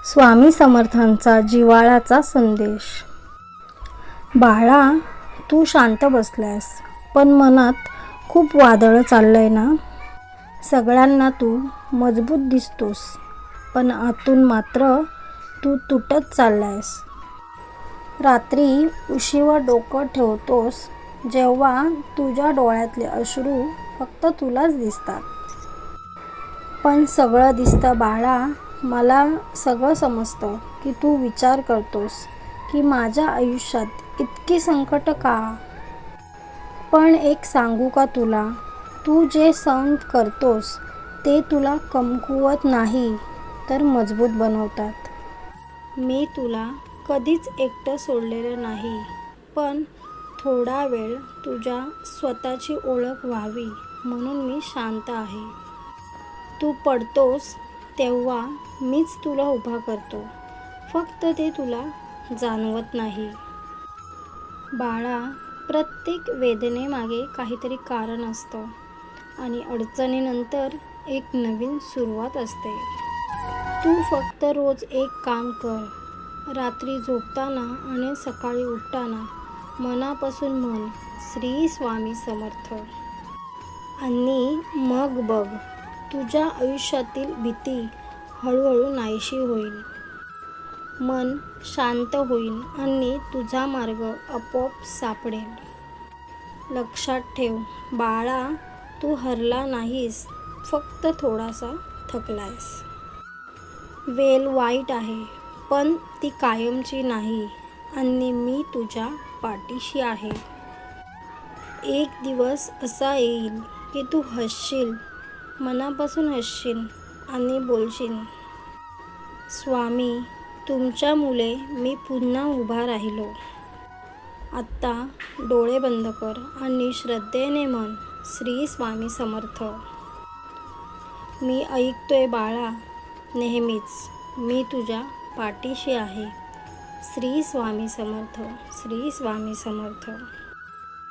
स्वामी समर्थांचा जिव्हाळ्याचा संदेश. बाळा, तू शांत बसलायस, पण मनात खूप वादळ चाललंय ना. सगळ्यांना तू मजबूत दिसतोस, पण आतून मात्र तू तुटत चाललायस. रात्री उशीवर डोकं ठेवतोस जेव्हा तुझ्या डोळ्यातले अश्रू फक्त तुलाच दिसतात. पण सगळं दिसतं बाळा, मला सगळं समजतं की तू विचार करतोस की माझ्या आयुष्यात इतकी संकट का. पण एक सांगू का तुला, तू जे सहन करतोस ते तुला कमकुवत नाही तर मजबूत बनवतात. मी तुला कधीच एकटं सोडलेलं नाही, पण थोडा वेळ तुझ्या स्वतःची ओळख व्हावी म्हणून मी शांत आहे. तू पडतोस तेव्हा मीच तुला उभा करतो, फक्त ते तुला जाणवत नाही. बाळा, प्रत्येक वेदनेमागे काहीतरी कारण असतं आणि अडचणीनंतर एक नवीन सुरुवात असते. तू फक्त रोज एक काम कर. रात्री झोपताना आणि सकाळी उठताना मनापासून म्हण, श्री स्वामी समर्थ. आणि मग बघ, तुझ्या आयुष्यातील भीती हळूहळू नाहीशी होईल. मन शांत होईल आणि तुझा मार्ग आपोआप सापडेल. लक्षात ठेव बाळा, तू हरला नाहीस, फक्त थोडासा थकलायस. वेळ वाईट आहे, पण ती कायमची नाही आणि मी तुझ्या पाठीशी आहे. एक दिवस असा येईल की तू हसशील, मनापासून हसशील आणि बोलशील, स्वामी, तुमच्यामुळे मी पुन्हा उभा राहिलो. आत्ता डोळे बंद कर आणि श्रद्धेने म्हण, श्री स्वामी समर्थ. मी ऐकतोय बाळा, नेहमीच मी तुझ्या पाठीशी आहे. श्री स्वामी समर्थ, श्री स्वामी समर्थ.